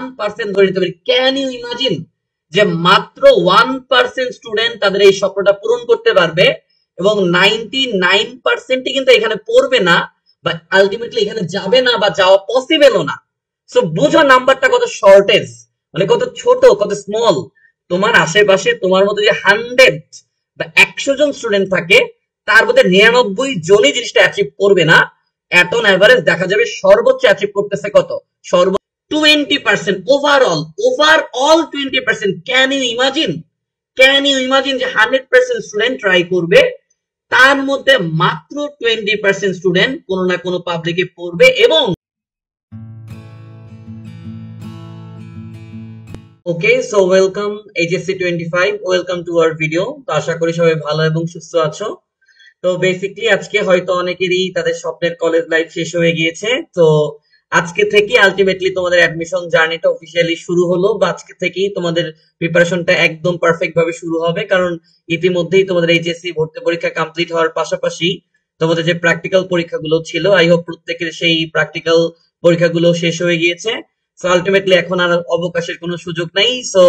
1% ধরে নিতে পারি। ক্যান ইউ ইমাজিন যে মাত্র 1% স্টুডেন্ট তাদের এই স্বপ্নটা পূরণ করতে পারবে এবং 99% কিন্তু এখানে পড়বে না বা আলটিমেটলি এখানে যাবে না বা যাওয়া পসিবলও না। সো বুঝো নাম্বারটা কত শর্টেজ, মানে কত ছোট, কত স্মল। তোমার আশেপাশে তোমার মতো যে 100 বা 100 জন স্টুডেন্ট থাকে তার মধ্যে 99 জনই জিনিসটা অ্যাচিভ করবে না। এট অন অ্যাভারেজ দেখা যাবে সর্বোচ্চ অ্যাচিভ করতেছে কত, সর্ব 20%। ওভারঅল 20%। ক্যান ইউ ইমাজিন, যে 100% স্টুডেন্ট ট্রাই করবে, তার মধ্যে মাত্র 20% স্টুডেন্ট কোনো না কোনো পাবলিকে পড়বে। এবং okay, so welcome HSC 25, welcome to our video. তো আশা করি সবাই ভালো এবং সুস্থ আছো। তো বেসিকলি আজকে হয়তো অনেকেরই তাদের স্বপ্নের কলেজ লাইফ শেষ হয়ে গিয়েছে। তো আজকে থেকে আলটিমেটলি তোমাদের অ্যাডমিশন জার্নিটা অফিসিয়ালি শুরু হলো, বা আজকে থেকেই তোমাদের প্রিপারেশনটা একদম পারফেক্ট ভাবে শুরু হবে। কারণ ইতিমধ্যেই তোমাদের এইচএসসি ভর্তি পরীক্ষা কমপ্লিট হওয়ার পাশাপাশি তোমাদের যে প্র্যাকটিক্যাল পরীক্ষাগুলো ছিল, আই হোপ প্রত্যেকের সেই প্র্যাকটিক্যাল পরীক্ষাগুলো শেষ হয়ে গিয়েছে। সো আলটিমেটলি এখন আর অবকাশের কোনো সুযোগ নাই। সো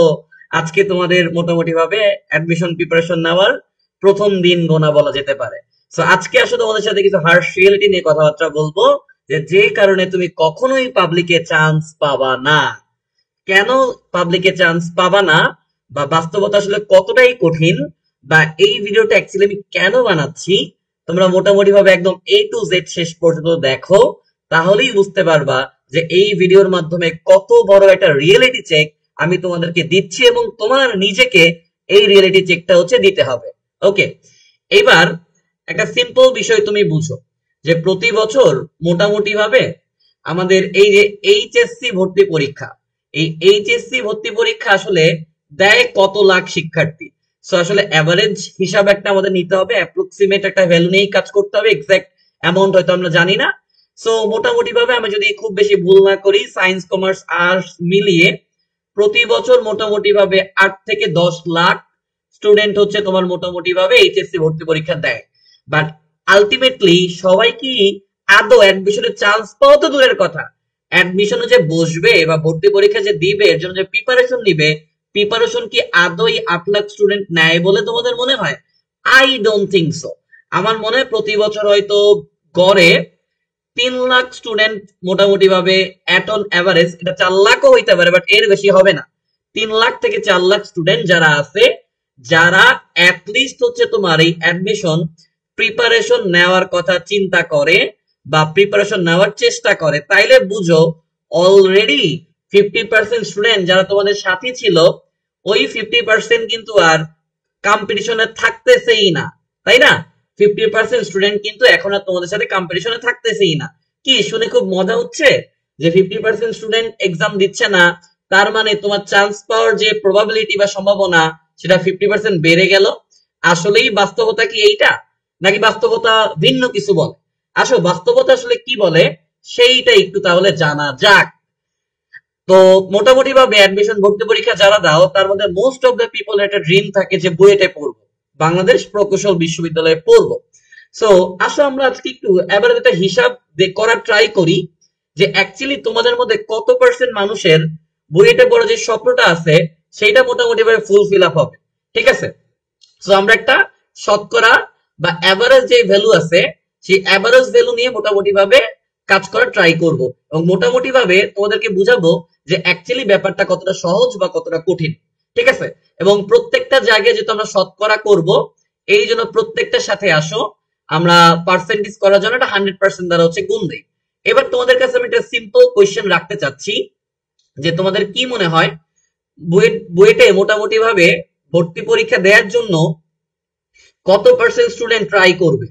আজকে তোমাদের মোটামুটি ভাবে অ্যাডমিশন প্রিপারেশন নেওয়ার প্রথম দিন গোনা বলা যেতে পারে। সো আজকে আসলে তোমাদের সাথে কিছু হার্শ রিয়েলিটি নিয়ে কথাবার্তা বলবো, যে কারণে তুমি কখনোই পাবলিকে চান্স পাবা না। কেন পাবলিকে চান্স পাবা না, বা বাস্তবতা আসলে কতটাই কঠিন, বা এই ভিডিওটা অ্যাকচুয়ালি আমি কেন বানাচ্ছি, তোমরা মোটামুটি ভাবে একদম এ টু জেড শেষ পর্যন্ত দেখো, তাহলেই বুঝতে পারবা যে এই ভিডিওর মাধ্যমে কত বড় একটা রিয়েলিটি চেক আমি তোমাদেরকে দিচ্ছি, এবং তোমার নিজেকে এই রিয়েলিটি চেকটা হচ্ছে দিতে হবে। ওকে, এবার একটা সিম্পল বিষয় তুমি বুঝো, যে প্রতি বছর মোটামুটি ভাবে আমাদের এই যে এইচএসসি ভর্তি পরীক্ষা, এই এইচএসসি ভর্তি পরীক্ষা আসলে দেয় কত লাখ শিক্ষার্থী। সো আসলে অ্যাভারেজ হিসাব একটা আমাদের নিতে হবে, অ্যাপ্রক্সিমেট একটা ভ্যালু নিয়েই কাজ করতে হবে, এক্সাক্ট অ্যামাউন্ট হয়তো আমরা জানি না। সো মোটামুটি ভাবে আমি যদি খুব বেশি ভুল না করি, সায়েন্স কমার্স আর্টস মিলিয়ে প্রতি বছর মোটামুটি ভাবে 8 থেকে 10 লাখ স্টুডেন্ট হচ্ছে তোমার মোটামুটি ভাবে এইচএসসি ভর্তি পরীক্ষা দেয়। বাট আলটিমেটলি সবাই কি আদৌ অ্যাডমিশনের চান্স পাওয়া তো দূরের কথা, অ্যাডমিশনে যে বসবে বা ভর্তি পরীক্ষা যে দিবে, এর জন্য যে প্রিপারেশন নিবে, প্রিপারেশন কি আদৌ 8 লাখ স্টুডেন্ট নেয় বলে তোমাদের মনে হয়? I don't think so. আমার মনে হয় প্রতি বছর হয়তো গড়ে 3 লাখ স্টুডেন্ট মোটামুটি ভাবে অ্যাট অন অ্যাভারেজ, এটা 4 লাখও হইতে পারে বাট এর বেশি হবে না, 3 লাখ থেকে 4 লাখ স্টুডেন্ট যারা আছে, যারা অ্যাটলিস্ট হচ্ছে তোমার এই অ্যাডমিশন প্রিপারেশন নেওয়ার কথা চিন্তা করে বা প্রিপারেশন নেওয়ার চেষ্টা করে, তাইলে বুঝো অলরেডি 50% স্টুডেন্ট যারা তোমাদের সাথী ছিল, ওই 50% কিন্তু আর কম্পিটিশনে থাকতেছেই না, তাই না? 50% স্টুডেন্ট কিন্তু এখন আর তোমাদের সাথে কম্পিটিশনে থাকতেছেই না। কি শুনে খুব মজা হচ্ছে যে 50% স্টুডেন্ট এক্সাম দিচ্ছে না, তার মানে তোমার চান্স পাওয়ার যে প্রবাবিলিটি বা সম্ভাবনা সেটা 50% বেড়ে গেল। আসলেই বাস্তবতা কি এইটা, নাকি বাস্তবতা ভিন্ন কিছু বলে? আসলে বাস্তবতা আসলে কি বলে সেইটা একটু তাহলে জানা যাক। তো মোটামুটি ভাবে অ্যাডমিশন ভর্তি পরীক্ষা যারা দাও, তার মধ্যে মোস্ট অফ দ্য পিপল একটা ড্রিম থাকে যে বুয়েটে পড়বো, বাংলাদেশ প্রকৌশল বিশ্ববিদ্যালয়ে পড়বো। সো আসো আমরা আজকে একটু এবার একটা হিসাব করার ট্রাই করি, যে অ্যাকচুয়ালি তোমাদের মধ্যে কত পার্সেন্ট মানুষের বুয়েটে পড়ার যে স্বপ্নটা আছে সেইটা মোটামুটি ভাবে ফুলফিল আপ হবে। ঠিক আছে, সো আমরা একটা শতকরা বা অ্যাভারেজ যে ভ্যালু আছে, সেই অ্যাভারেজ ভ্যালু নিয়ে মোটামুটি ভাবে কাজ করার ট্রাই করব, এবং মোটামুটি ভাবে তোমাদেরকে বুঝাবো যে অ্যাকচুয়ালি ব্যাপারটা কতটা সহজ বা কতটা কঠিন। ঠিক আছে, এবং প্রত্যেকটা জায়গায় যেহেতু আমরা শতকরা করব, এই জন্য প্রত্যেকটার সাথে আসো আমরা পার্সেন্টেজ করার জন্য একটা 100% দ্বারা হচ্ছে গুণ দেই। এবার তোমাদের কাছে আমি একটা সিম্পল কোয়েশ্চেন রাখতে চাচ্ছি, যে তোমাদের কি মনে হয় বুয়েটে মোটামুটি ভাবে ভর্তি পরীক্ষা দেওয়ার জন্য কত পার্সেন্ট স্টুডেন্ট ট্রাই করবে,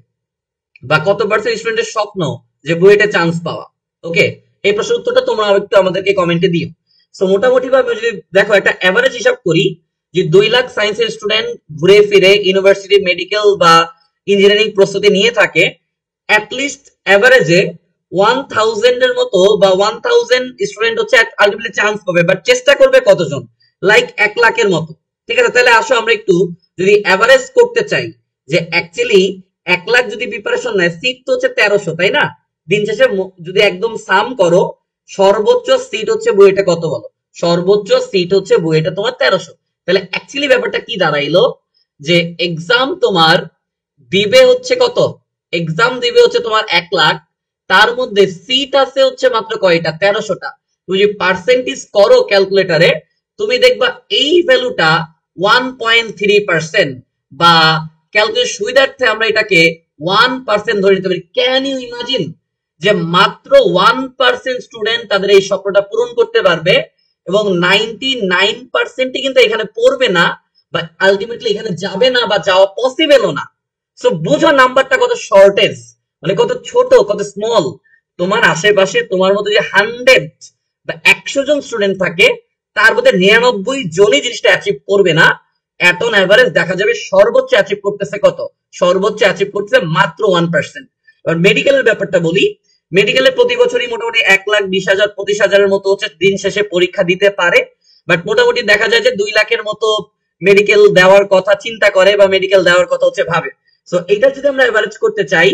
বা কত পার্সেন্ট স্টুডেন্টের স্বপ্ন যে বুয়েটে চান্স পাওয়া? ওকে, এই প্রশ্নের উত্তরটা তোমরা একটু আমাদেরকে কমেন্টে দিও। সো মোটামুটি ভাবে যদি দেখো একটা এভারেজ হিসাব করি, যে 2 লাখ সায়েন্সের স্টুডেন্ট ঘুরে ফিরে ইউনিভার্সিটি মেডিকেল বা ইঞ্জিনিয়ারিং প্রস্তুতি নিয়ে থাকে, অ্যাটলিস্ট এভারেজে 1000 এর মতো বা 1000 স্টুডেন্ট হচ্ছে আলটিমেটলি চান্স পাবে, বাট চেষ্টা করবে কতজন? লাইক 1 লাখের মতো। ঠিক আছে, তাহলে আসো আমরা একটু যদি এভারেজ করতে চাই, যে অ্যাকচুয়ালি 1 লাখ যদি প্রিপারেশন নেয়, সিট তো হচ্ছে 1300, তাই না? দিন শেষে যদি একদম সাম করো, সর্বোচ্চ সিট হচ্ছে বুয়েটে কত বলো? সর্বোচ্চ সিট হচ্ছে বুয়েটে তোমার 1300। তাহলে অ্যাকচুয়ালি ব্যাপারটা কি দাঁড়াইলো, যে এক্সাম তোমার দিবে হচ্ছে কত, এক্সাম দিবে হচ্ছে তোমার 1 লাখ, তার মধ্যে সিট আছে হচ্ছে মাত্র কয়টা, 1300টা। তুমি যদি পার্সেন্টেজ করো ক্যালকুলেটরে, তুমি দেখবা এই ভ্যালুটা 1.3%, বা ক্যালকুলেশন সুবিধার্থে আমরা এটাকে 1% ধরে নিতে পারি। ক্যান ইউ ইমাজিন যে মাত্র 1% স্টুডেন্ট তাদের এই স্বপ্নটা পূরণ করতে পারবে, এবং 99% কিন্তু এখানে পড়বে না, বা আলটিমেটলি এখানে যাবে না, বা যাওয়া পসিবলও না। সো বুঝো নাম্বারটা কত শর্টেজ, মানে কত ছোট, কত স্মল। তোমার আশেপাশে তোমার মধ্যে যে 100 বা 100 জন স্টুডেন্ট থাকে, তার মধ্যে 99 জনই জিনিসটা অ্যাচিভ করবে না। এট অন অ্যাভারেজ দেখা যাবে সর্বোচ্চ অ্যাচিভ করতেছে কত, সর্বোচ্চ অ্যাচিভ করতেছে মাত্র 1%। এবার মেডিকেলের ব্যাপারটা বলি, মেডিকেলে প্রতি বছরই মোটামুটি 1,20,000 25,000-এর মতো হচ্ছে দিন শেষে পরীক্ষা দিতে পারে। বাট মোটামুটি দেখা যায় যে 2 লাখের মতো মেডিকেল দেওয়ার কথা চিন্তা করে, বা মেডিকেল দেওয়ার কথা হচ্ছে ভাবে। সো এটা যদি আমরা এভারেজ করতে চাই,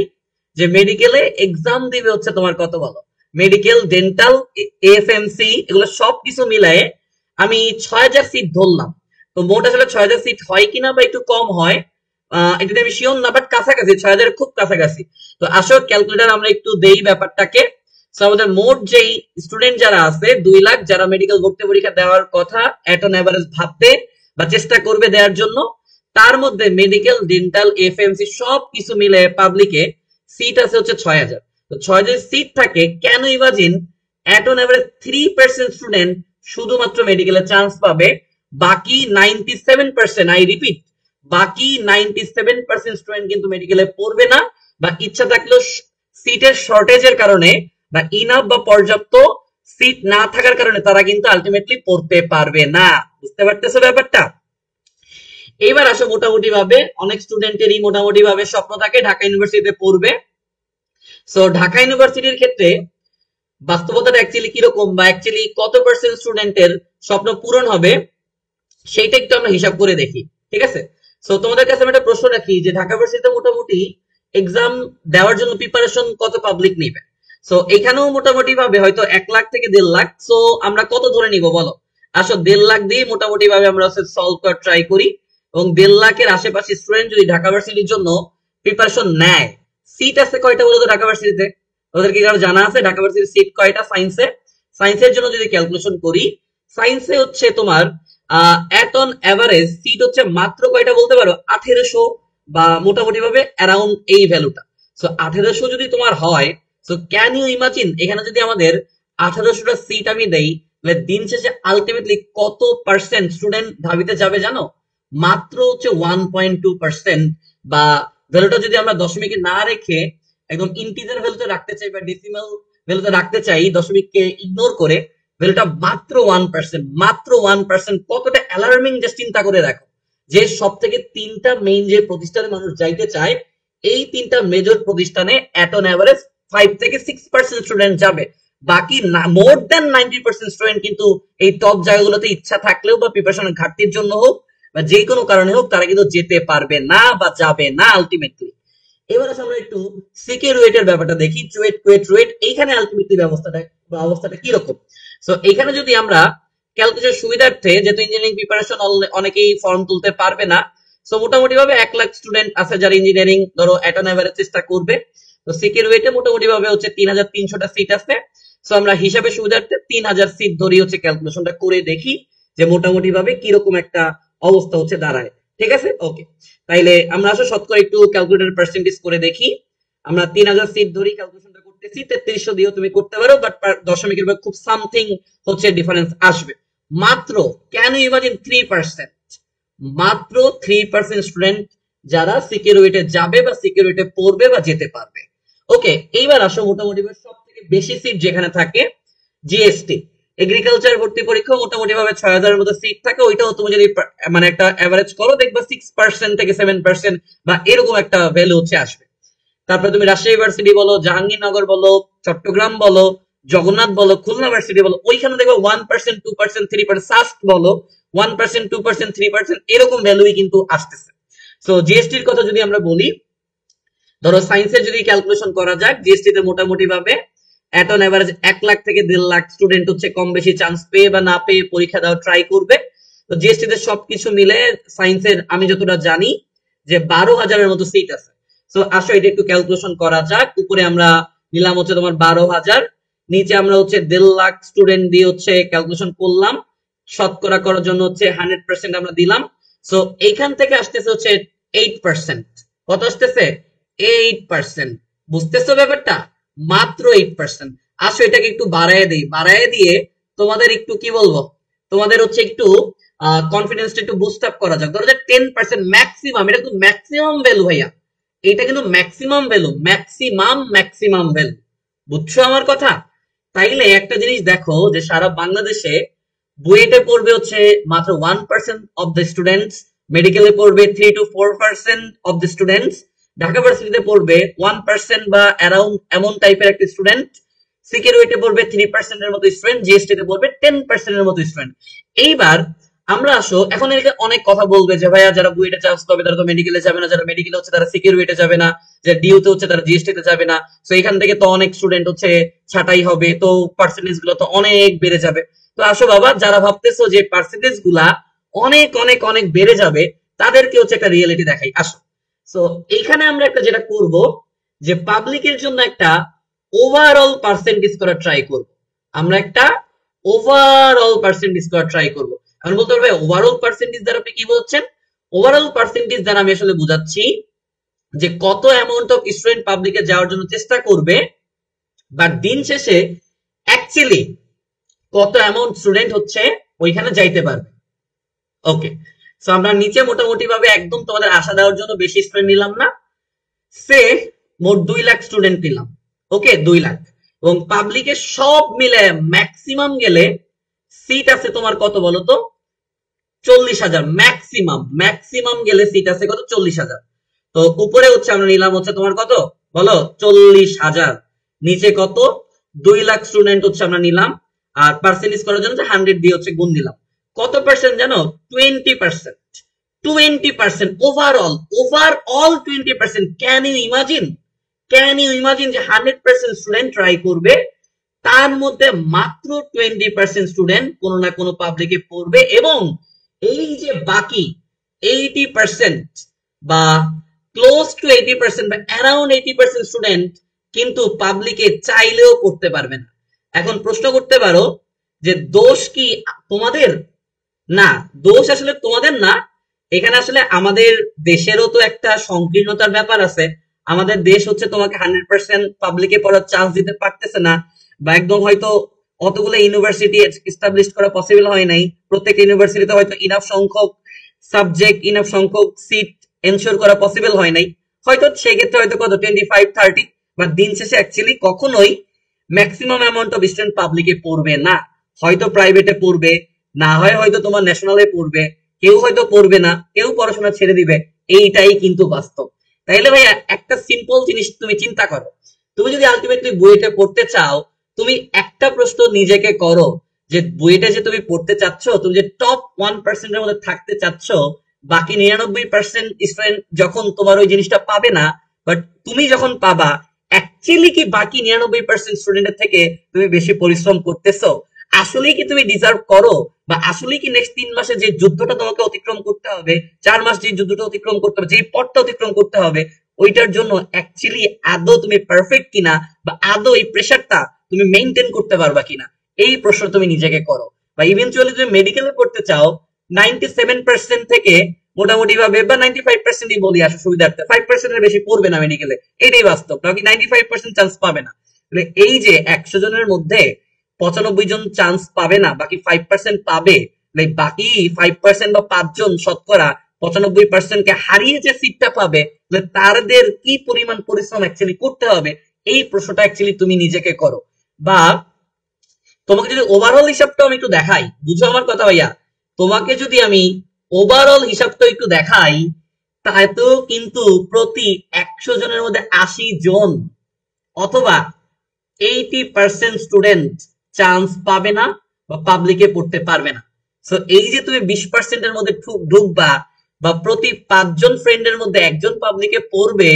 যে মেডিকেলে এক্সাম দিবে হচ্ছে তোমার কত বলো, মেডিকেল, ডেন্টাল, এএফএমসি, এগুলো সবকিছু মিলায়ে আমি 6,000 সিট ধরলাম। তো মোট আসলে 6,000 সিট হয় কিনা বা একটু কম হয়, এটা আমি শিওর না, বাট কাছাকাছি, 6,000 খুব কাছাকাছি। তো আসো ক্যালকুলেটর আমরা একটু দেই ব্যাপারটাকে। তো আমাদের মোট যেই স্টুডেন্ট যারা আছে 2 লাখ, যারা মেডিকেল ভর্তি পরীক্ষা দেওয়ার কথা এট অন এভারেজ ভাববে বা চেষ্টা করবে দেওয়ার জন্য, তার মধ্যে মেডিকেল, ডেন্টাল, এফএমসি সব কিছু মিলে পাবলিকে সিট আছে হচ্ছে 6,000। তো 6,000 সিট থাকে, কেন imagine at on average 3% student শুধুমাত্র মেডিকেলে চান্স পাবে, বাকি 97%, আই রিপিট, বাকি 97% স্টুডেন্ট কিন্তু মেডিকেলে পড়বে না, বা ইচ্ছা থাকলেও সিটের শর্টেজের কারণে, বা ইনাফ বা পর্যাপ্ত সিট না থাকার কারণে তারা কিন্তু আলটিমেটলি পড়তে পারবে না। বুঝতে পারতেছো ব্যাপারটা? এইবার আসো মোটামুটি ভাবে অনেক স্টুডেন্টেরই মোটামুটি ভাবে স্বপ্ন থাকে ঢাকা ইউনিভার্সিটিতে পড়বে। সো ঢাকা ইউনিভার্সিটির ক্ষেত্রে বাস্তবতাটা অ্যাকচুয়ালি কিরকম, বা অ্যাকচুয়ালি কত পার্সেন্ট স্টুডেন্টের স্বপ্ন পূরণ হবে, সেইটা একটু আমরা হিসাব করে দেখি। ঠিক আছে? সো তোমাদের কাছে আমি একটা প্রশ্ন রাখি, যে ঢাকা ইউনিভার্সিটিতে মোটামুটি এক্সাম দেওয়ার জন্য প্রিপারেশন কত পাবলিক নিবে? সো এখানেও মোটামুটি ভাবে হয়তো 1 লাখ থেকে 1.5 লাখ। সো আমরা কত ধরে নিব বলো? আসো 1.5 লাখ দিয়ে মোটামুটি ভাবে আমরা সলভ করার ট্রাই করি, এবং 1.5 লাখের আশেপাশে স্টুডেন্ট যদি ঢাকা ইউনিভার্সিটির জন্য প্রিপারেশন নেয়, সিট আছে কয়টা বলতো ঢাকা ইউনিভার্সিটিতে? ওদের কি কারো জানা আছে ঢাকা ইউনিভার্সিটির সিট কয়টা সায়েন্সে? সায়েন্সের জন্য যদি ক্যালকুলেশন করি, সায়েন্সে হচ্ছে তোমার এট অন এভারেজ সিট হচ্ছে মাত্র কয়টা বলতে পারো? 1800, বা মোটামুটি ভাবে অ্যারাউন্ড এই ভ্যালুটা। সো 1800 যদি তোমার হয়, সো ক্যান ইউ ইমাজিন এখানে যদি আমাদের 1800টা সিট আমি দেই, তাহলে দিন শেষে আলটিমেটলি কত পার্সেন্ট স্টুডেন্ট ঢাবিতে যাবে জানো? মাত্র হচ্ছে 1.2%। বা ভ্যালুটা যদি আমরা দশমিকে না রেখে একদম ইন্টিজার ভ্যালুতে রাখতে চাই, বা ডেসিমাল ভ্যালুতে রাখতে চাই, দশমিককে ইগনোর করে, ভ্যালুটা মাত্র 1%, মাত্র 1%। কতটা অ্যালার্মিং জাস্ট চিন্তা করে দেখো, যে সব থেকে 3টা মেইন যে প্রতিষ্ঠানে মানুষ যাইতে চায়, এই 3টা মেজর প্রতিষ্ঠানে এট অন এভারেজ 5 থেকে 6% স্টুডেন্ট যাবে। বাকি মোর দ্যান 90% স্টুডেন্ট কিন্তু এই টপ জায়গাগুলোতে ইচ্ছা থাকলেও বা প্রিপারেশনের ঘাটতির জন্য হোক, বা যে কোনো কারণে হোক, তারা কিন্তু যেতে পারবে না বা যাবে না আলটিমেটলি। এবার আমরা একটু সিকে রুয়েটের ব্যাপারটা দেখি, চুয়েট, কুয়েট, রুয়েট, এইখানে আলটিমেটলি ব্যবস্থাটা বা অবস্থাটা কিরকম। সো এখানে যদি আমরা ক্যালকুলেশন সুবিধার্থে, যেহেতু ইঞ্জিনিয়ারিং প্রিপারেশন অনেকেই ফর্ম তুলতে পারবে না, সো মোটামুটি ভাবে 1 লাখ স্টুডেন্ট আছে যারা ইঞ্জিনিয়ারিং ধরো এট অন এভারেজ চেষ্টা করবে। তো সিকে রুয়েটে মোটামুটি ভাবে হচ্ছে 3,300টা সিট আছে। সো আমরা হিসাবে সুবিধার্থে 3,000 সিট ধরে হচ্ছে ক্যালকুলেশনটা করে দেখি, যে মোটামুটি ভাবে কিরকম একটা অবস্থা হচ্ছে দাঁড়ায়। ঠিক আছে? ওকে, তাইলে আমরা আসলে শতকরা একটু ক্যালকুলেটর পার্সেন্টেজ করে দেখি। আমরা 3,000 সিট ধরে ক্যালকুলেশনটা করতেছি, 3300 দিয়েও তুমি করতে পারো, বাট দশমিকের খুব সামথিং হচ্ছে ডিফারেন্স আসবে। মাত্র ক্যান ইউ ইমাজিন 3%, মাত্র 3% স্টুডেন্ট যারা সিকিউরিটি যাবে বা সিকিউরিটি পড়বে বা যেতে পারবে। ওকে, এইবার আসো মোটামুটি সব থেকে বেশি সিট যেখানে থাকে জিএসটি, এগ্রিকালচার ভর্তি পরীক্ষা মোটামুটি ভাবে 6,000-এর মতো সিট থাকে। ওইটাও তুমি যদি মানে একটা এভারেজ করো, দেখবা 6% থেকে 7% বা এরকম একটা ভ্যালু হচ্ছে আসবে। তারপরে তুমি রাজশাহী ইউনিভার্সিটি বলো, জাহাঙ্গীরনগর বলো, চট্টগ্রাম বলো, জগন্নাথ বলো, খুলনা ইউনিভার্সিটি বলো, ওইখানে দেখবো 1%, 2%, 3%, সাস্ট বলো 1%, 2%, 3% এরকম ভ্যালুই কিন্তু আসতেছে। সো জিএসটির কথা যদি আমরা বলি, ধরো সায়েন্সের যদি ক্যালকুলেশন করা যাক, জিএসটি তে মোটামুটি ভাবে এট অন এভারেজ 1 লাখ থেকে 1.5 লাখ স্টুডেন্ট হচ্ছে কম বেশি চান্স পেয়ে বা না পেয়ে পরীক্ষা দেওয়ার ট্রাই করবে। তো জিএসটি তে সবকিছু মিলে সায়েন্সের আমি যতটা জানি যে 12,000-এর মতো সিট আছে। সো আসো এটা একটু ক্যালকুলেশন করা যাক। উপরে আমরা নিলাম হচ্ছে তোমার 12,000, নিচে আমরা হচ্ছে 1.5 লাখ স্টুডেন্ট দিয়ে হচ্ছে ক্যালকুলেশন করলাম, শতকরা করার জন্য হচ্ছে 100% আমরা দিলাম। সো এইখান থেকে আসতেছে হচ্ছে 8%। কত আসতেছে? 8%। বুঝতেছো ব্যাপারটা? মাত্র 8%। আসো এটাকে একটু বাড়ায় দিই, বাড়ায় দিয়ে তোমাদের একটু কি বলবো, তোমাদের হচ্ছে একটু কনফিডেন্সটা একটু বুস্ট আপ করা যাক। ধরো যে 10% ম্যাক্সিমাম, এটা কিন্তু ম্যাক্সিমাম ভ্যালু ভাইয়া, এটা কিন্তু ম্যাক্সিমাম ভ্যালু, ম্যাক্সিমাম ভ্যালু। বুঝছো আমার কথা? তাইলে একটা জিনিস দেখো যে সারা বাংলাদেশে বুয়েটে পড়বে হচ্ছে মাত্র 1% অফ দ্য স্টুডেন্টস, মেডিকেলে পড়বে 3 to 4% of the students, Dhaka ভার্সিটিতে পড়বে 1% বা অ্যারাউন্ড এমন টাইপের একটা স্টুডেন্ট, সিকিউরিটিতে পড়বে 3% এর মতো স্টুডেন্ট, জিএসটি তে পড়বে 10% এর মতো স্টুডেন্ট। এইবার আমরা আসো, এখন এদিকে অনেক কথা বলবে যে ভাইয়া যারা বুয়েটে চান্স পাবে তারা তো মেডিকেলে যাবে না, যারা মেডিকেলে হচ্ছে তারা সিকিউরিটিতে যাবে না, যারা ডিউতে হচ্ছে তারা জিএসটি তে যাবে না, তো এখান থেকে তো অনেক স্টুডেন্ট হচ্ছে ছাঁটাই হবে, তো পার্সেন্টেজ গুলো তো অনেক বেড়ে যাবে। তো আসো বাবা, যারা ভাবতেছো যে পার্সেন্টেজ গুলা অনেক অনেক অনেক বেড়ে যাবে, তাদেরকে হচ্ছে একটা রিয়েলিটি দেখাই। আসো, সো এইখানে আমরা একটা যেটা করব যে পাবলিকের জন্য একটা ওভারঅল পার্সেন্টেজ করা ট্রাই করব। আমরা একটা ওভারঅল পার্সেন্টেজ করা ট্রাই করব। আমি বলতে পারবে ওভারঅল পার্সেন্টেজ দ্বারা আপনি কি বলছেন? ওভারঅল পার্সেন্টেজ দ্বারা আমি আসলে বুঝাচ্ছি যে কত অ্যামাউন্ট অফ স্টুডেন্ট পাবলিকে যাওয়ার জন্য চেষ্টা করবে, বাট দিন শেষে অ্যাকচুয়ালি কত অ্যামাউন্ট স্টুডেন্ট হচ্ছে ওইখানে যাইতে পারবে। ওকে, সো আমরা নিচে মোটামুটি ভাবে একদম তোমাদের আশা দেওয়ার জন্য বেশি স্টুডেন্ট নিলাম না, সে মোট 2 লাখ স্টুডেন্ট নিলাম। ওকে, 2 লাখ, এবং পাবলিকে সব মিলে ম্যাক্সিমাম গেলে সিট আছে তোমার কত বলো তো? 40,000। ম্যাক্সিমাম গেলে সিট আছে কত? 40,000। তো উপরে হচ্ছে আমরা নিলাম হচ্ছে তোমার কত বলো? 40,000। নিচে কত? 2 লাখ স্টুডেন্ট হচ্ছে আমরা নিলাম, আর পার্সেন্টেজ করার জন্য 100 দিয়ে হচ্ছে গুণ দিলাম। কত পার্সেন্ট জানো? 20%। 20% ওভারঅল 20%। ক্যান ইউ ইমাজিন যে 100% স্টুডেন্ট ট্রাই করবে, তার মধ্যে মাত্র 20% স্টুডেন্ট কোনো না কোনো পাবলিকে পড়বে, এবং এই যে বাকি 80% বা ক্লোজ টু 80% বা অ্যারাউন্ড 80% স্টুডেন্ট কিন্তু পাবলিকে চাইলেও পড়তে পারবে না। এখন প্রশ্ন করতে পারো যে দোষ কি তোমাদের? না, দোষ আসলে তোমাদের না, এখানে আসলে আমাদের দেশেরও তো একটা সংকীর্ণতার ব্যাপার আছে। আমাদের দেশ হচ্ছে তোমাকে 100% পাবলিকে পড়ার চান্স দিতে পারতেছে না, বা একদম হয়তো অতগুলো ইউনিভার্সিটি এস্টাবলিশ করা পসিবল হয় নাই, প্রত্যেক ইউনিভার্সিটিতে হয়তো ইনাফ সংখ্যক সাবজেক্ট, ইনাফ সংখ্যক সিট এনশোর করা পসিবল হয় নাই, হয়তো সেক্ষেত্রে হয়তো কত 25-30, বা দিন শেষে অ্যাকচুয়ালি কখনোই ম্যাক্সিমাম অ্যামাউন্ট অফ স্টুডেন্ট পাবলিকে পড়বে না। হয়তো প্রাইভেটে পড়বে, না হয় হয়তো তোমার ন্যাশনালে পড়বে, কেউ হয়তো পড়বে না, কেউ পড়াশোনা ছেড়ে দিবে। এইটাই কিন্তু বাস্তব। তাইলে ভাইয়া একটা সিম্পল জিনিস তুমি চিন্তা করো, তুমি যদি আলটিমেটলি বুয়েটে পড়তে চাও, তুমি একটা প্রশ্ন নিজেকে করো যে বুয়েটে যে তুমি পড়তে চাচ্ছ, তুমি যে টপ 1% এর মধ্যে থাকতে চাচ্ছ, বাকি 99% স্টুডেন্ট যখন তোমার ওই জিনিসটা পাবে না, বাট তুমি যখন পাবা, অ্যাকচুয়ালি কি বাকি 99% স্টুডেন্টের থেকে তুমি বেশি পরিশ্রম করতেছো? আসলেই কি তুমি ডিজার্ভ করো? বা আসলেই কি নেক্সট 3 মাসে যে যুদ্ধটা তোমাকে অতিক্রম করতে হবে, 4 মাস যে যুদ্ধটা অতিক্রম করতে হবে, যে পথটা অতিক্রম করতে হবে, ওইটার জন্য অ্যাকচুয়ালি আদৌ তুমি পারফেক্ট কিনা, বা আদৌ এই প্রেশারটা তুমি মেনটেন করতে পারবা কিনা, এই প্রশ্ন তুমি নিজেকে করো। বা ইভেনচুয়ালি তুমি মেডিকেলে পড়তে চাও, 97% থেকে মোটামুটি ভাবে, বা 95%ই বলি আসো সুবিধার্থে, 5% এর বেশি পড়বে না মেডিকেলে, এটাই বাস্তব, নাকি 95% চান্স পাবে না। এই যে 100 জনের মধ্যে 95 জন চান্স পাবে না, বাকি 5% পাবে, বাকি 5% বা 5 জন শতকরা 95% কে হারিয়ে যে সিটটা পাবে, তাদের কি পরিমাণ পরিশ্রম অ্যাকচুয়ালি করতে হবে, এই প্রশ্নটা অ্যাকচুয়ালি তুমি নিজেকে করো। বা তোমাকে যদি ওভারঅল হিসাবটাও আমি একটু দেখাই, বুঝো আমার কথা ভাইয়া, তোমাকে যদি আমি ওভারঅল হিসাবটা একটু দেখাই, তাতেও কিন্তু প্রতি 100 জনের মধ্যে 80 জন অথবা 80% স্টুডেন্ট চান্স পাবে না বা পাবলিকে পড়তে পারবে না। সো এই যে তুমি 20% এর মধ্যে ঢুকবা, বা প্রতি 5 জন ফ্রেন্ডের মধ্যে একজন পাবলিকে পড়বে,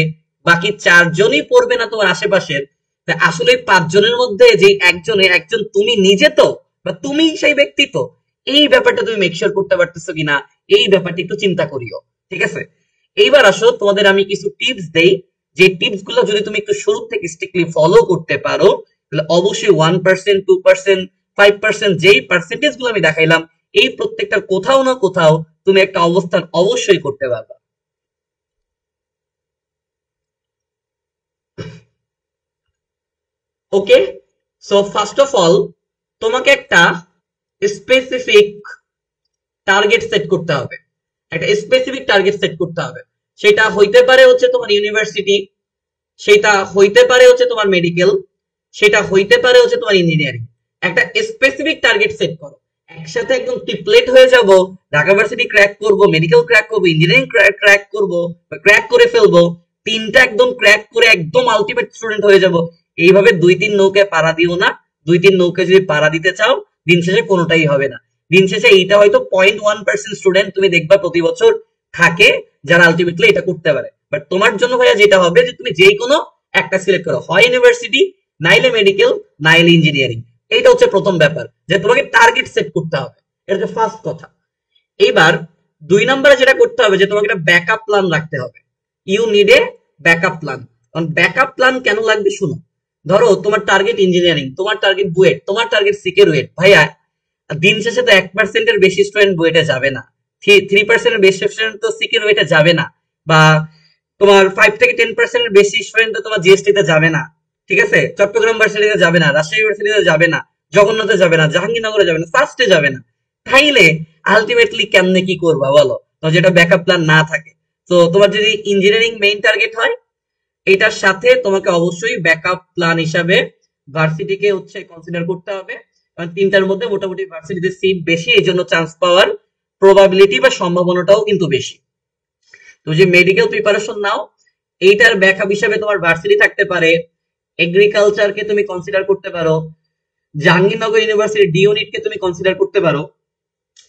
বাকি 4 জনই পড়বে না তোমার আশেপাশের, আসলে 5 জনের মধ্যে যে একজন তুমি নিজে তো, বা তুমি সেই ব্যক্তি তো, এই ব্যাপারটা তুমি মেকশিওর করতে পারতেছো কিনা, এই ব্যাপারটা একটু চিন্তা করিও। ঠিক আছে, এইবার আসো তোমাদের আমি কিছু টিপস দেই, যে টিপস গুলো যদি তুমি একটু শুরু থেকে স্ট্রিক্টলি ফলো করতে পারো, তাহলে অবশ্যই 1%, 2%, 5% যেই পার্সেন্টেজ গুলো আমি দেখাইলাম, এই প্রত্যেকটার কোথাও না কোথাও তুমি একটা অবস্থান অবশ্যই করতে পারবা। ওকে, সো ফার্স্ট অফ অল তোমাকে একটা স্পেসিফিক টার্গেট সেট করতে হবে। একটা স্পেসিফিক টার্গেট সেট করতে হবে। সেটা হইতে পারে হচ্ছে তোমার ইউনিভার্সিটি, সেটা হইতে পারে হচ্ছে তোমার মেডিকেল, সেটা হইতে পারে হচ্ছে তোমার ইঞ্জিনিয়ারিং। একটা স্পেসিফিক টার্গেট সেট করো। একসাথে একদম ট্রিপলেট হয়ে যাব, ঢাকা ভার্সিটি ক্র্যাক করব, মেডিকেল ক্র্যাক করব, ইঞ্জিনিয়ারিং ক্র্যাক করব, বা ক্র্যাক করে ফেলবো, তিনটা একদম ক্র্যাক করে একদম আলটিমেট স্টুডেন্ট হয়ে যাব, এইভাবে 2-3 নৌকায় পাড়া দিও না। 2-3 নৌকায় যদি পাড়া দিতে চাও, দিন শেষে কোনোটাই হবে না। দিন শেষে এইটা হয়তো 0.1% স্টুডেন্ট তুমি দেখবা প্রতি বছর থাকে, যারা আলটিমেটলি এটা করতে পারে। বাট তোমার জন্য ভাইয়া যেটা হবে, যে তুমি যেই কোনো একটা সিলেক্ট করো, হয় ইউনিভার্সিটি, নাইলে মেডিকেল, নাইলে ইঞ্জিনিয়ারিং। এইটা হচ্ছে প্রথম ব্যাপার, যে তোমাকে টার্গেট সেট করতে হবে। এটা হচ্ছে ফার্স্ট কথা। এইবার 2 নম্বরে যেটা করতে হবে, যে তোমাকে একটা ব্যাকআপ প্ল্যান রাখতে হবে। You need a backup plan. কারণ ব্যাকআপ প্ল্যান কেন লাগবে শুনো। ধরো তোমার টার্গেট ইঞ্জিনিয়ারিং, তোমার টার্গেট বুয়েট, তোমার টার্গেট সিকেরুয়েট, ভাইয়া দিন শেষে তো 1%-এর বেশি স্টুডেন্ট বুয়েটে যাবে না, 3%-এর বেশি স্টুডেন্ট তো সিকেরুয়েটে যাবে না, বা তোমার 5 থেকে 10%-এর বেশি স্টুডেন্ট তো তোমার জিএসটি তে যাবে না। ঠিক আছে, চট্টগ্রাম ভার্সিটিতে যাবে না, রাজশাহী ভার্সিটিতে যাবে না, জগন্নাথে যাবে না, জাহাঙ্গীরনগরে যাবে না, ফার্স্টে যাবে না। তাইলে আলটিমেটলি কেমনে কি করবা বলো, তো যেটা ব্যাকআপ প্ল্যান না থাকে। তো তোমার যদি ইঞ্জিনিয়ারিং মেইন টার্গেট হয়, এটার সাথে তোমাকে অবশ্যই ব্যাকআপ প্ল্যান হিসাবে ভার্সিটিকে হচ্ছে কনসিডার করতে হবে। কারণ তিনটার মধ্যে মোটামুটি ভার্সিটিতে সিট বেশি, এই জন্য চান্স পাওয়ার প্রবাবিলিটি বা সম্ভাবনাটাও কিন্তু বেশি। তো যে মেডিকেল প্রিপারেশন নাও, এইটার ব্যাকআপ হিসাবে তোমার ভার্সিটি থাকতে পারে, এগ্রিকালচারকে তুমি কনসিডার করতে পারো, জাহাঙ্গীরনগর ইউনিভার্সিটি ডি ইউনিটকে তুমি কনসিডার করতে পারো।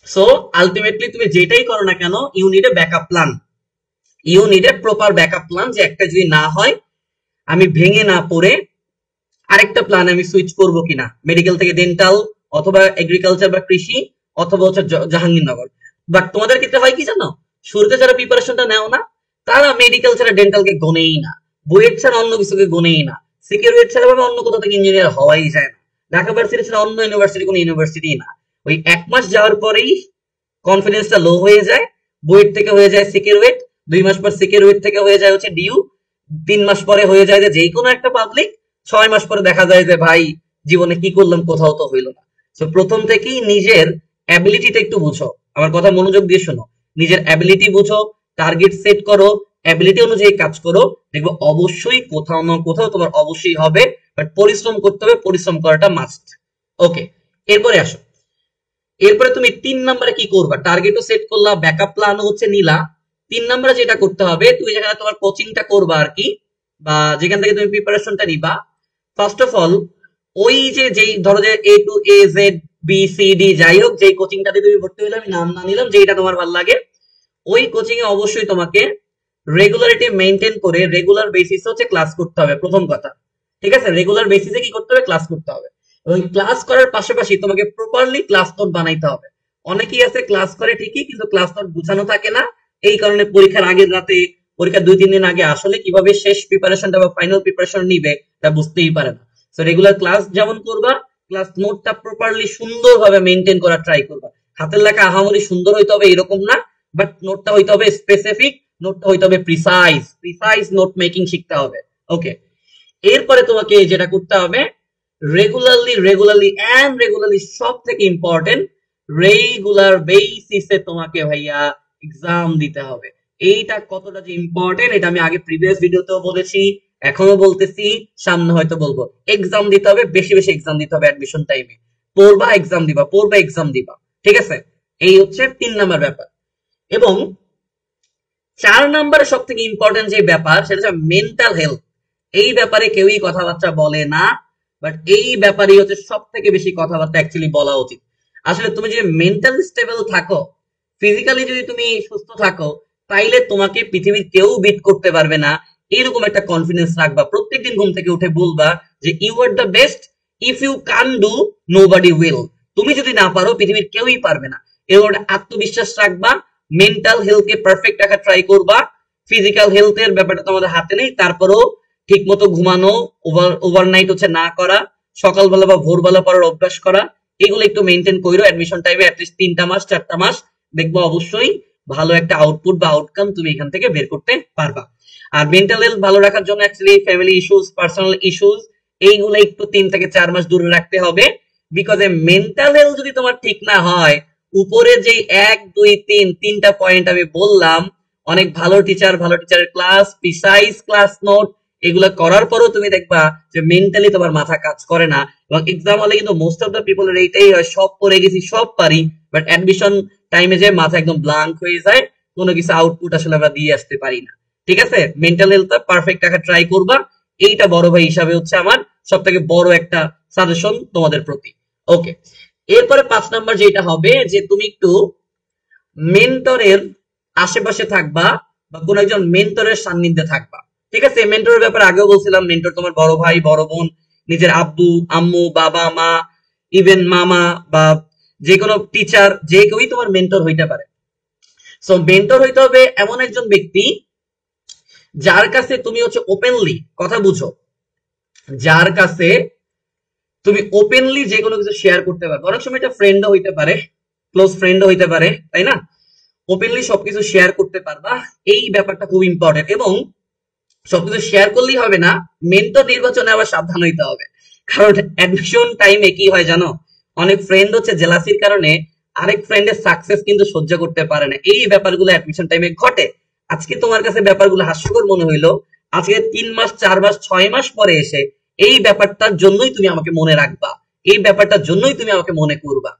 সো আলটিমেটলি তুমি যেটাই করো না কেন, you need a backup plan. You need a proper backup plan, যে একটা যদি না হয়, আমি ভেঙে না পড়ে আরেকটা প্ল্যান আমি সুইচ করবো কিনা, মেডিকেল থেকে ডেন্টাল, অথবা এগ্রিকালচার বা কৃষি, অথবা হচ্ছে জাহাঙ্গীরনগর। বাট তোমাদের ক্ষেত্রে হয় কি জানো, শুরুতে যারা প্রিপারেশনটা নেও না, তারা মেডিকেল ছাড়া ডেন্টালকে গনেই না, বুয়েট ছাড়া অন্য কিছুকে গনেই না, সিকিউরিটি ছাড়া ভাবে অন্য কোথাও থেকে ইঞ্জিনিয়ার হওয়াই যায় না, ঢাকা ভার্সিটি ছাড়া অন্য ইউনিভার্সিটি কোনো ইউনিভার্সিটি না। ওই 1 মাস যাওয়ার পরেই কনফিডেন্সটা লো হয়ে যায়, বুয়েট থেকে হয়ে যায় সিকিউরিট, 2 মাস পর সিকিউরিট থেকে হয়ে যায় হচ্ছে ডিউ, 3 মাস পরে হয়ে যায় যে কোনো একটা পাবলিক, 6 মাস পরে দেখা যায় যে ভাই জীবনে কি করলাম, কোথাও তো হইলো না। তো প্রথম থেকেই নিজের অ্যাবিলিটিটা একটু বুঝো, আমার কথা মনোযোগ দিয়ে শোনো। নিজের অ্যাবিলিটি বুঝো, টার্গেট সেট করো, অ্যাবিলিটি অনুযায়ী কাজ করো, দেখবো অবশ্যই কোথাও না কোথাও তোমার অবশ্যই হবে। বাট পরিশ্রম করতে হবে, পরিশ্রম করাটা মাস্ট। ওকে, এরপরে আসো। এরপরে তুমি 3 নম্বরে কি করবা, টার্গেটও সেট করলা, ব্যাকআপ প্ল্যানও হচ্ছে নিলা। 3 নম্বরে যেটা করতে হবে, তুমি যেখানে তোমার কোচিংটা করবা আর কি, বা যেখান থেকে তুমি প্রিপারেশনটা নিবা, ফার্স্ট অফ অল ওই যে যেই ধরো যে A to A Z B C D যাই হোক, যেই কোচিংটাতে তুমি ভর্তি হলে, আমি নাম না নিলাম, যেটা তোমার ভালো লাগে, ওই কোচিং এ অবশ্যই তোমাকে রেগুলারিটি মেনটেন করে রেগুলার বেসিসে হচ্ছে ক্লাস করতে হবে, প্রথম কথা। ঠিক আছে, রেগুলার বেসিসে কি করতে হবে, ক্লাস করতে হবে। এবং ক্লাস করার পাশাপাশি তোমাকে প্রপারলি ক্লাস নোট বানাইতে হবে। অনেকেই আছে ক্লাস করে ঠিকই, কিন্তু ক্লাস নোট গুছানো থাকে না, এই কারণে পরীক্ষার আগের রাতে, পরীক্ষার 2-3 দিন আগে আসলে কিভাবে শেষ প্রিপারেশনটা বা ফাইনাল প্রিপারেশন নিবে তা বুঝতেই পারে না। তো রেগুলার ক্লাস যেমন করবা, ক্লাস নোটটা প্রপারলি সুন্দরভাবে মেনটেন করার ট্রাই করবা। হাতের লেখা আহামরি সুন্দর হইতে হবে এরকম না, বাট নোটটা হইতে হবে স্পেসিফিক, নোটটা হইতে হবে প্রিসাইজ, প্রিসাইজ নোট মেকিং শিখতে হবে। ওকে, এরপরে তোমাকে যেটা করতে হবে, রেগুলারলি সব থেকে ইম্পর্টেন্ট, রেগুলার বেসিসে তোমাকে ভাইয়া এক্সাম দিতে হবে। এইটা কতটা যে ইম্পর্টেন্ট, এটা আমি আগে প্রিভিয়াস ভিডিওতেও বলেছি, এখনো বলতেছি, সামনে হয়তো বলবো। এক্সাম দিতে হবে, বেশি বেশি এক্সাম দিতে হবে অ্যাডমিশন টাইমে। পড়বা এক্সাম দিবা, পড়বা এক্সাম দিবা। ঠিক আছে, এই হচ্ছে 3 নম্বর ব্যাপার। এবং 4 নম্বরে সব থেকে ইম্পর্টেন্ট যে ব্যাপার, সেটা হচ্ছে মেন্টাল হেলথ। এই ব্যাপারে কেউই কথাবার্তা বলে না, বাট এই ব্যাপারেই হচ্ছে সব থেকে বেশি কথাবার্তা অ্যাকচুয়ালি বলা উচিত। আসলে তুমি যদি মেন্টালি স্টেবল থাকো, ফিজিক্যালি যদি তুমি সুস্থ থাকো, তাইলে তোমাকে পৃথিবীর কেউ বিট করতে পারবে না। এরকম একটা কনফিডেন্স রাখবা, প্রত্যেকদিন ঘুম থেকে উঠে বলবা যে you are the best, if you can do nobody will. তুমি যদি না পারো পৃথিবীর কেউই পারবে না, এরকম একটা আত্মবিশ্বাস রাখবা। মেন্টাল হেলথকে পারফেক্ট রাখা ট্রাই করবা। ফিজিক্যাল হেলথের ব্যাপারটা তোমাদের হাতে নেই, তারপরেও ঠিক মতো ঘুমানো, ওভারনাইট হচ্ছে না করা, সকালবেলা বা ভোরবেলা পড়ার অভ্যাস করা, এগুলো একটু মেনটেন করো। অ্যাডমিশন টাইমে অ্যাটলিস্ট 3টা মাস 4টা মাস দেখবো অবশ্যই ভালো একটা আউটপুট বা আউটকাম তুমি এখান থেকে বের করতে পারবা। আর মেন্টাল হেলথ ভালো রাখার জন্য actually family issues, personal issues, এইগুলো একটু 3 থেকে 4 মাস দূরে রাখতে হবে। বিকজ মেন্টাল হেলথ যদি তোমার ঠিক না হয়, উপরে যে 1 2 3 তিনটা পয়েন্ট আমি বললাম, অনেক ভালো টিচার, ভালো টিচারের ক্লাস, প্রিসাইজ ক্লাস নোট, এগুলো করার পরও তুমি দেখবা যে মেন্টালি তোমার মাথা কাজ করে না। এবং এক্সাম হলে কিন্তু মোস্ট অফ দ্য পিপলের এইটাই হয়, সব পড়ে গেছি, সব পারি, বাট অ্যাডমিশন টাইমে যে মাথা একদম ব্লাঙ্ক হয়ে যায়, কোনো কিছু আউটপুট আসলে আমরা দিয়ে আসতে পারি না। ঠিক আছে, মেন্টাল হেলথটা পারফেক্ট রাখা ট্রাই করবা। এইটা বড় ভাই হিসাবে হচ্ছে আমার সব থেকে বড় একটা সাজেশন তোমাদের প্রতি। ওকে, এরপরে 5 নাম্বার যেটা হবে যে তুমি একটু মেন্টরের আশেপাশে থাকবা বা কোন একজন মেন্টরের সান্নিধ্যে থাকবা। ঠিক আছে, মেন্টরের ব্যাপারে আগেও বলছিলাম, মেন্টর তোমার বড় ভাই, বড় বোন, নিজের আব্বু আম্মু, বাবা মা, ইভেন মামা বা যে কোনো টিচার, যে কেউই তোমার মেন্টর হইতে পারে। সো মেন্টর হইতে হবে এমন একজন ব্যক্তি যার কাছে তুমি হচ্ছে ওপেনলি কথা বুঝো, যার কাছে তুমি ওপেনলি যে কোনো কিছু শেয়ার করতে পারবে। অনেক সময় এটা ফ্রেন্ডও হইতে পারে, ক্লোজ ফ্রেন্ডও হইতে পারে, তাই না? ওপেনলি সবকিছু শেয়ার করতে পারবা, এই ব্যাপারটা খুব ইম্পর্টেন্ট। এবং সবকিছু শেয়ার করলেই হবে না, মেন্টর নির্বাচনে আবার সাবধান হইতে হবে। কারণ অ্যাডমিশন টাইমে কি হয় জানো, অনেক ফ্রেন্ড হচ্ছে জেলাসির কারণে আরেক ফ্রেন্ডের সাকসেস কিন্তু সহ্য করতে পারে না। এই ব্যাপারগুলো অ্যাডমিশন টাইমে ঘটে। আজকে তোমার কাছে ব্যাপারগুলো হাস্যকর মনে হইলো, আজকে 3 মাস 4 মাস 6 মাস পরে এসে এই ব্যাপারটার জন্যই তুমি আমাকে মনে রাখবা, এই ব্যাপারটার জন্যই তুমি আমাকে মনে করবা।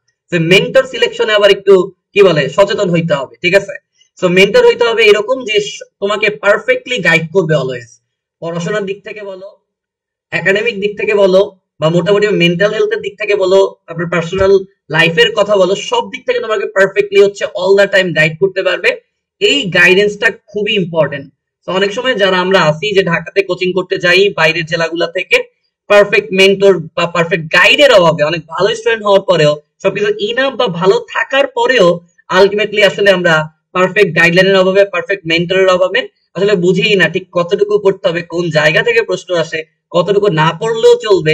মেন্টর সিলেকশনে আবার একটু কি বলে সচেতন হইতে হবে। ঠিক আছে, সো মেন্টর হইতে হবে এরকম যে তোমাকে পারফেক্টলি গাইড করবে অলওয়েজ, পড়াশোনার দিক থেকে বলো, একাডেমিক দিক থেকে বলো, বা মোটামুটি মেন্টাল হেলথের দিক থেকে বলো, তারপর পার্সোনাল লাইফের কথা বলো, সব দিক থেকে তোমাকে পারফেক্টলি হচ্ছে অল দা টাইম গাইড করতে পারবে। এই গাইডেন্সটা খুবই ইম্পর্টেন্ট। তো অনেক সময় যারা আমরা আসি যে ঢাকাতে কোচিং করতে যাই বাইরের জেলাগুলা থেকে, পারফেক্ট মেন্টর বা পারফেক্ট গাইডের অভাবে, অনেক ভালো স্টুডেন্ট হওয়ার পরেও, সবকিছু ইনাফ বা ভালো থাকার পরেও আলটিমেটলি আসলে আমরা পারফেক্ট গাইডলাইনের অভাবে, পারফেক্ট মেন্টরের অভাবে আসলে বুঝিই না ঠিক কতটুকু পড়তে হবে, কোন জায়গা থেকে প্রশ্ন আসে, কতটুকু না পড়লেও চলবে।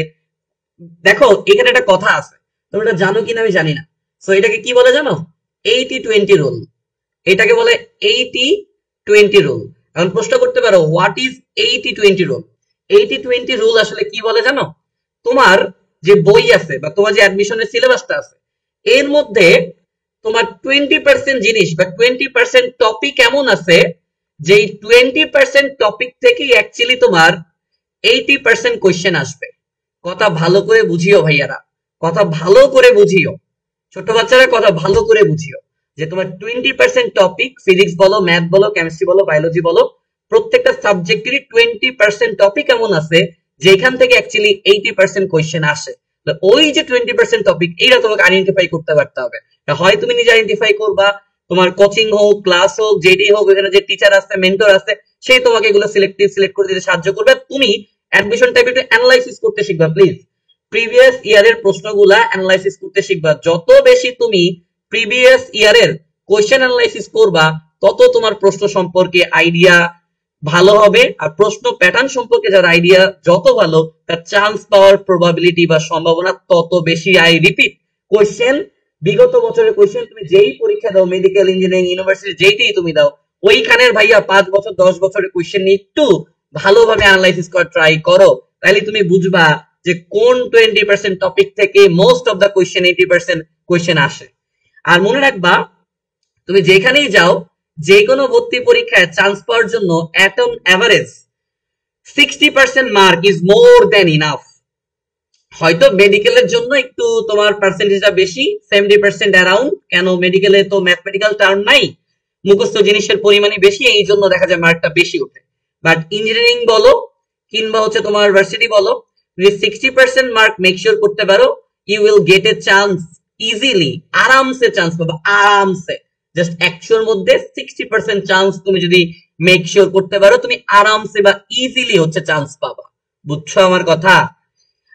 দেখো এখানে একটা কথা আছে, তুমি এটা জানো কিনা আমি জানি না। সো এটাকে কি বলে জানো? 80-20 রুল। এটাকে বলে 80-20 রুল। এখন প্রশ্ন করতে পারো হোয়াট ইজ 80-20 রুল? 80-20 রুল আসলে কি বলে জানো? তোমার যে বই আছে বা তোমার যে অ্যাডমিশনের সিলেবাসটা আছে, এর মধ্যে তোমার 20% জিনিস বা 20% টপিক এমন আছে যে 20% টপিক থেকে অ্যাকচুয়ালি তোমার 80% কোয়েশ্চেন আসবে। কথা ভালো করে বুঝিও ভাইয়ারা, কথা ভালো করে বুঝিও, ছোট বাচ্চারা কথা ভালো করে বুঝিও যে তোমার 20% টপিক, ফিজিক্স বলো, ম্যাথ বলো, কেমিস্ট্রি বলো, বায়োলজি বলো, প্রত্যেকটা সাবজেক্টেরই 20% টপিক এমন আছে যেখান থেকে অ্যাকচুয়ালি 80% কোয়েশ্চেন আসে। ওই যে 20% টপিক, এইটা তোমাকে আইডেন্টিফাই করতে পারতে হবে। হয় তুমি নিজে আইডেন্টিফাই করবা, তোমার কোচিং হোক, ক্লাস হোক, যেটি হোক, এখানে যে টিচার আছে, মেন্টর আছে, সেই তোমাকে এগুলো সিলেক্ট করে দিতে সাহায্য করবে। তুমি অ্যাডমিশন টাইপে একটু অ্যানালাইসিস করতে শিখবা প্লিজ, প্রিভিয়াস ইয়ারের প্রশ্নগুলা অ্যানালাইসিস করতে শিখবা। যত বেশি তুমি প্রিভিয়াস ইয়ারের কোয়েশ্চেন অ্যানালাইসিস করবা, তত তোমার প্রশ্ন সম্পর্কে আইডিয়া ভালো হবে। আর প্রশ্ন প্যাটার্ন সম্পর্কে যার আইডিয়া যত ভালো, তার চান্স পাওয়ার প্রবাবিলিটি বা সম্ভাবনা তত বেশি। আই রিপিট, কোয়েশ্চেন, বিগত বছরের কোয়েশ্চেন তুমি যেই পরীক্ষা দাও, মেডিকেল, ইঞ্জিনিয়ারিং, ইউনিভার্সিটি যেইটাই তুমি দাও, ওইখানের ভাইয়া 5 বছর 10 বছরের কোয়েশ্চেন নিয়ে একটু ভালোভাবে অ্যানালাইসিস করা ট্রাই করো, তাহলে তুমি বুঝবা যে কোন 20% টপিক থেকে most of the question, 80% question আসে। আর মনে রাখবা, তুমি যেখানেই যাও, যে কোনো ভর্তি পরীক্ষায় চান্স পাওয়ার জন্য at on average 60% mark is more then enough. হয়তো মেডিকেলের জন্য একটু তোমার পার্সেন্টেজটা বেশি, 70% অ্যারাউন্ড, কেন মেডিকেলে তো ম্যাথমেটিক্যাল টার্ম নাই, মুখস্থ জিনিসের পরিমাণই বেশি, এই জন্য দেখা যায় মার্কটা বেশি ওঠে। বাট ইঞ্জিনিয়ারিং বলো কিংবা হচ্ছে তোমার ভার্সিটি বলো, যদি 60% মার্ক মেক শিওর করতে পারো, you will get a chance easily, আরামসে চান্স পাবো, আরামসে। জাস্ট 100-র মধ্যে 60% চান্স তুমি যদি মেক শিওর করতে পারো তুমি আরামসে বা ইজিলি হচ্ছে চান্স পাবা। বুঝছো আমার কথা?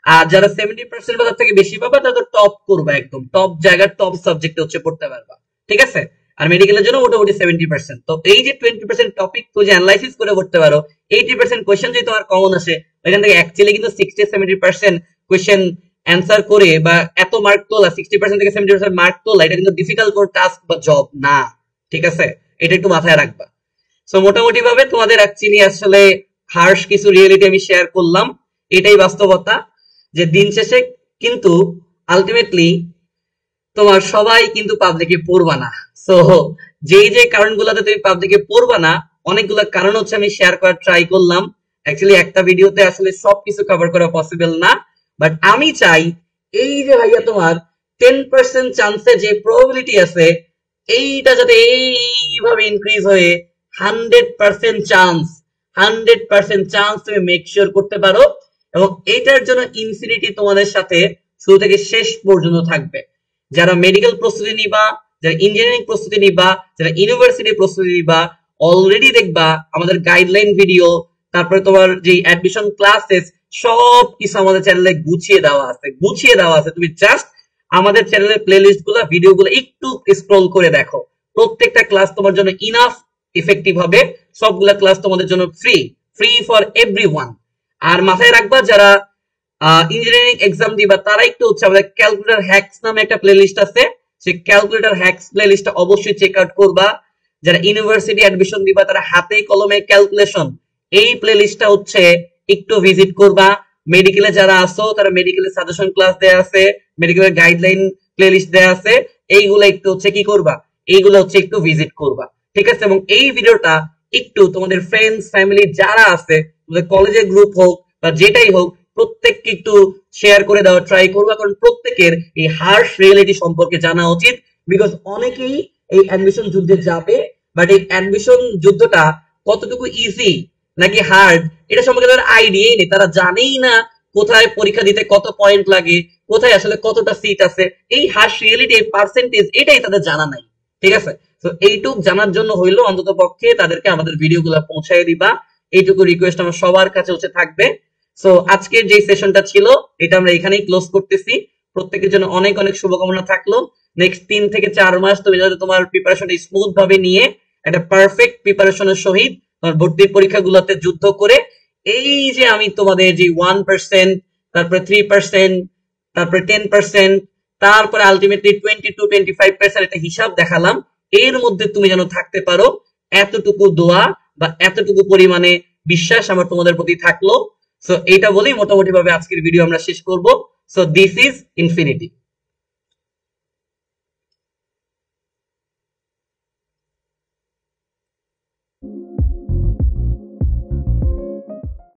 আর যারা 70% বা তার থেকে বেশি পাবা তারা তো টপ করবা, একদম টপ জায়গার টপ সাবজেক্টে হচ্ছে পড়তে পারবা। ঠিক আছে? আর মেডিকেলের জন্য মোটামুটি 70%। তো এই যে 20% টপিক তুমি যে অ্যানালাইসিস করে পড়তে পারো, 80% কোয়েশ্চেন যদি তোমার কমন আসে, ওইখান থেকে অ্যাকচুয়ালি কিন্তু 60-70% কোয়েশ্চেন অ্যান্সার করে বা এত মার্ক তোলা, 60% থেকে 70% মার্ক তোলা, এটা কিন্তু ডিফিকাল্ট কোন টাস্ক বা জব না। ঠিক আছে? এটা একটু মাথায় রাখবা। সো মোটামুটি ভাবে তোমাদের অ্যাকচুয়ালি আসলে হার্শ কিছু রিয়েলিটি আমি শেয়ার করলাম। এটাই বাস্তবতা যে দিন শেষে কিন্তু আলটিমেটলি তোমার সবাই কিন্তু পাবলিকে পড়বা না। সো যেই যে কারণগুলোতে তুমি পাবলিকে পড়বা না, অনেকগুলো কারণ হচ্ছে আমি শেয়ার করার ট্রাই করলাম। অ্যাকচুয়ালি একটা ভিডিওতে আসলে সবকিছু কভার করা পসিবল না, বাট আমি চাই এই যে ভাইয়া তোমার 10% চান্সে যে প্রবাবিলিটি আছে, এইটা যাতে এইভাবে ইনক্রিজ হয়ে 100% চান্স তুমি মেক শিওর করতে পারো। এবং এইটার জন্য ইনফিনিটি তোমাদের সাথে শুরু থেকে শেষ পর্যন্ত থাকবে। যারা মেডিকেল প্রস্তুতি নিবা, যারা ইঞ্জিনিয়ারিং প্রস্তুতি নিবা, যারা ইউনিভার্সিটি প্রস্তুতি নিবা, অলরেডি দেখবা আমাদের গাইডলাইন ভিডিও, তারপরে তোমার যে অ্যাডমিশন ক্লাসেস, সব কিছু আমাদের চ্যানেলে গুছিয়ে দেওয়া আছে। তুমি জাস্ট আমাদের চ্যানেলের প্লেলিস্ট গুলো, ভিডিও গুলো একটু স্ক্রল করে দেখো। প্রত্যেকটা ক্লাস তোমার জন্য ইনাফ ইফেক্টিভ হবে। সবগুলা ক্লাস তোমাদের জন্য ফ্রি ফর এভরিওয়ান। আর মাথায় রাখবা যারা ইঞ্জিনিয়ারিং এক্সাম দিবা তারা একটু হচ্ছে আমাদের ক্যালকুলেটর হ্যাকস নামে একটা প্লেলিস্ট আছে, সেই ক্যালকুলেটর হ্যাকস প্লেলিস্টটা অবশ্যই চেক আউট করবা। যারা ইউনিভার্সিটি অ্যাডমিশন দিবা তারা হাতে কলমে ক্যালকুলেশন, এই প্লেলিস্টটা হচ্ছে একটু ভিজিট করবা। মেডিকেলে যারা আসো তারা মেডিকেলের সাজেশন ক্লাস দেয়া আছে, মেডিকেলের গাইডলাইন প্লেলিস্ট দেয়া আছে, এইগুলো একটু হচ্ছে কি করবা, এইগুলো হচ্ছে একটু ভিজিট করবা। ঠিক আছে? এবং এই ভিডিওটা একটু তোমাদের ফ্রেন্ডস ফ্যামিলি যারা আছে, তোমাদের কলেজের গ্রুপ হোক বা যেটাই হোক, প্রত্যেককে একটু শেয়ার করে দেওয়া ট্রাই করবা, কারণ প্রত্যেকের এই হার্শ রিয়েলিটি সম্পর্কে জানা উচিত। বিকজ অনেকেই এই অ্যাডমিশন যুদ্ধে যাবে, বাট এই অ্যাডমিশন যুদ্ধটা কতটুকু ইজি নাকি হার্ড এটা সম্পর্কে তাদের আইডিয়াই নেই। তারা জানেই না কোথায় পরীক্ষা দিতে কত পয়েন্ট লাগে, কোথায় আসলে কতটা সিট আছে, এই হার্শ রিয়েলিটি, এই পার্সেন্টেজ, এটাই তাদের জানা নাই। ঠিক আছে? তো এইটুক জানার জন্য হইলো অন্তত পক্ষে তাদেরকে আমাদের ভিডিওগুলো পৌঁছায় দিবা, এইটুকু রিকোয়েস্ট আমার সবার কাছে হচ্ছে থাকবে। সো আজকের যে সেশনটা ছিল এটা আমরা এখানেই ক্লোজ করতেছি। প্রত্যেকের জন্য অনেক অনেক শুভকামনা থাকলো। নেক্সট 3 থেকে 4 মাস তুমি যাতে তোমার প্রিপারেশন স্মুথ ভাবে নিয়ে একটা পারফেক্ট প্রিপারেশনের সহিত তোমার ভর্তির পরীক্ষাগুলোতে যুদ্ধ করে এই যে আমি তোমাদের যে 1%, তারপরে 3%, তারপরে 10%, তারপরে আলটিমেটলি 20-25% একটা হিসাব দেখালাম, এর মধ্যে তুমি যেন থাকতে পারো, এতটুকু দোয়া বা এতটুকু পরিমাণে বিশ্বাস আমার তোমাদের প্রতি থাকলো। সো এইটা বলেই মোটামুটি ভাবে আজকের ভিডিও আমরা শেষ করব। So this is infinity.